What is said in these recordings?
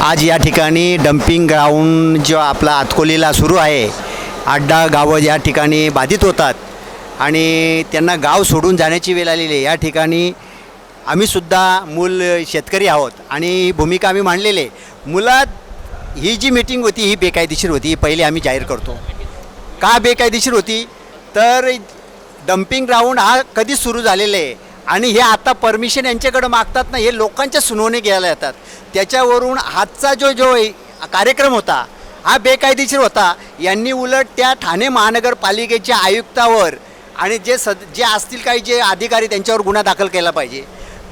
आज या ठिकाणी डम्पिंग ग्राउंड जो आपला आतकोलीला सुरू आहे, 8-10 गावं या ठिकाणी बाधित होतात आणि त्यांना गाव सोडून जाण्याची वेळ आलेली आहे। या ठिकाणी आम्हीसुद्धा मूल शेतकरी आहोत आणि ही भूमिका आम्ही मांडलेली आहे। मुळात ही जी मीटिंग होती ही बेकायदेशीर होती, पहिले आम्ही जाहीर करतो। का बेकायदेशीर होती तर डम्पिंग ग्राउंड हा कधी सुरू झालेला आहे आणि हे आता परमिशन यांच्याकडे मागतात ना, हे लोकांच्या सुनावणी घ्यायला येतात। त्याच्यावरून आजचा जो कार्यक्रम होता हा बेकायदेशीर होता। यांनी उलट त्या ठाणे महानगरपालिकेच्या आयुक्तावर आणि जे असतील काही जे अधिकारी त्यांच्यावर गुन्हा दाखल केला पाहिजे।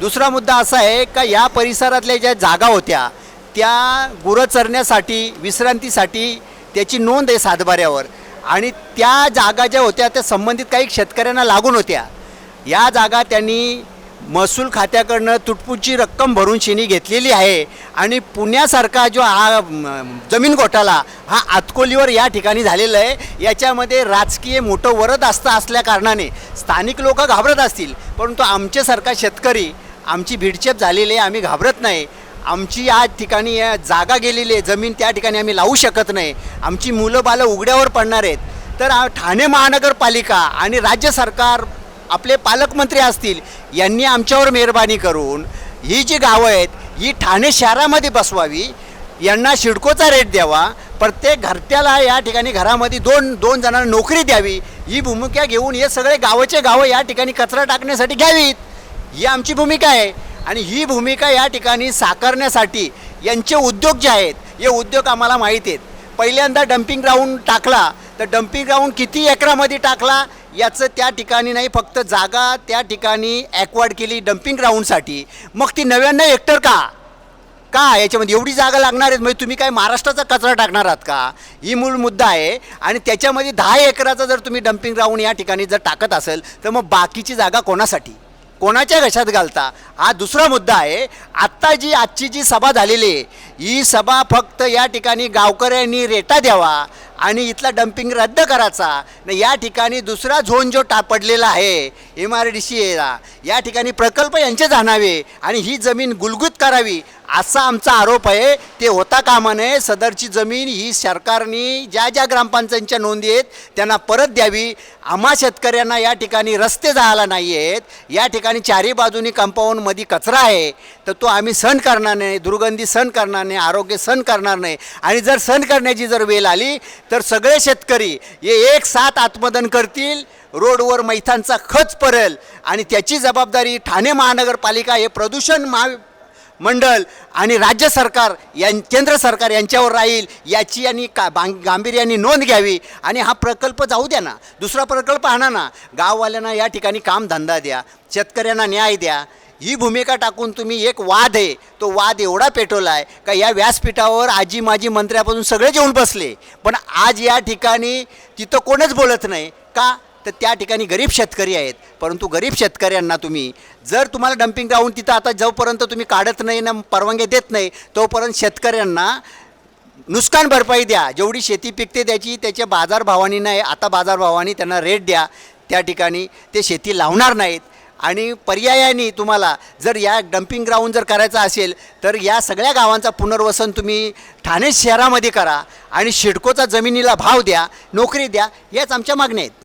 दुसरा मुद्दा असा आहे का या परिसरातल्या ज्या जागा होत्या त्या गुरं चरण्यासाठी विश्रांतीसाठी त्याची नोंद आहे सातबाऱ्यावर आणि त्या जागा ज्या होत्या त्या संबंधित काही शेतकऱ्यांना लागून होत्या। या जागा त्यांनी महसूल खात्याकडनं तुटपुंची रक्कम भरून शिनी घेतलेली आहे आणि पुण्यासारखा जो हा जमीन घोटाळा हा आतकोलीवर या ठिकाणी झालेला आहे। याच्यामध्ये राजकीय मोठं वरद असल्या कारणाने स्थानिक लोक घाबरत असतील, परंतु आमच्यासारखा शेतकरी आमची भिडचेप झालेली आहे, आम्ही घाबरत नाही। आमची या ठिकाणी जागा गेलेली आहे, जमीन त्या ठिकाणी आम्ही लावू शकत नाही, आमची मुलं बालं उघड्यावर पडणार आहेत। तर ठाणे महानगरपालिका आणि राज्य सरकार आपले पालकमंत्री असतील यांनी आमच्यावर मेहरबानी करून ही जी गावं आहेत ही ठाणे शहरामध्ये बसवावी, यांना सिडकोचा रेट द्यावा, प्रत्येक घरट्याला या ठिकाणी घरामध्ये दोन जणांना नोकरी द्यावी। ही भूमिका घेऊन हे सगळे गावचे गावं या ठिकाणी कचरा टाकण्यासाठी घ्यावीत, ही आमची भूमिका आहे। आणि ही भूमिका या ठिकाणी साकारण्यासाठी यांचे उद्योग जे आहेत हे उद्योग आम्हाला माहीत आहेत। पहिल्यांदा डम्पिंग ग्राउंड टाकला तर डम्पिंग ग्राउंड किती एकरामध्ये टाकला याचं त्या ठिकाणी नाही, फक्त जागा त्या ठिकाणी ॲक्वार्ड केली डम्पिंग ग्राउंडसाठी। मग ती 99 हेक्टर का याच्यामध्ये एवढी जागा लागणार आहेत? म्हणजे तुम्ही काय महाराष्ट्राचा कचरा टाकणार आहात का? ही मूळ मुद्दा आहे। आणि त्याच्यामध्ये 10 एकराचा जर तुम्ही डम्पिंग ग्राउंड या ठिकाणी जर टाकत असेल तर मग बाकीची जागा कोणासाठी, कोणाच्या घशात घालता? हा दुसरा मुद्दा आहे। आजची जी सभा झालेली आहे ही सभा फक्त या ठिकाणी गावकऱ्यांनी रेटा द्यावा आणि इथला डम्पिंग रद्द करायचा नाही। या ठिकाणी दुसरा झोन जो पडलेला आहे MRDC या ठिकाणी प्रकल्प यांचे जाणावे आणि ही जमीन गुलगुत करावी असा आमचा आरोप आहे। ते होता कामा नये। सदरची जमीन ही सरकारने ज्या ग्रामपंचायतीच्या नोंदी आहेत त्यांना परत द्यावी। आम्हा शेतकऱ्यांना या ठिकाणी रस्ते जायला नाही आहेत, या ठिकाणी चारी बाजूनी कंपाऊंडमध्ये कचरा आहे, तर तो आम्ही सहन करणार नाही, दुर्गंधी सहन करणार नाही, आरोग्य सहन करणार नाही। आणि जर सहन करण्याची जर वेळ आली तर सगळे शेतकरी हे एक साथ आत्मदहन करतील, रोडवर मैथानचा खच पडेल आणि त्याची जबाबदारी ठाणे महानगरपालिका हे प्रदूषण मंडळ आणि राज्य सरकार केंद्र सरकार यांच्यावर राहील। याची आणि गांभीर्याने नोंद घ्यावी आणि हा प्रकल्प जाऊ द्या ना, दुसरा प्रकल्प आणा ना, गाववाल्यांना या ठिकाणी कामधंदा द्या, शेतकऱ्यांना न्याय द्या। ही भूमिका टाकून तुम्ही एक वाद आहे तो वाद एवढा पेटवला आहे का या व्यासपीठावर आजी माजी मंत्र्यापासून सगळे येऊन बसले, पण आज या ठिकाणी तिथं कोणच बोलत नाही का? तर त्या ठिकाणी गरीब शेतकरी आहेत, परंतु गरीब शेतकऱ्यांना तुम्ही जर तुम्हाला डम्पिंग ग्राउंड तिथं आता जोपर्यंत तुम्ही काढत नाही ना परवानगी देत नाही तोपर्यंत शेतकऱ्यांना नुकसान भरपाई द्या। जेवढी शेती पिकते त्याच्या बाजारभावानी नाही, आता बाजारभावानी त्यांना रेट द्या, त्या ठिकाणी ते शेती लावणार नाहीत। आणि पर्यायाने तुम्हाला जर या डम्पिंग ग्राउंड जर करायचं असेल तर या सगळ्या गावांचा पुनर्वसन तुम्ही ठाणे शहरामध्ये करा आणि सिडकोचा जमिनीला भाव द्या, नोकरी द्या, याच आमच्या मागण्या आहेत।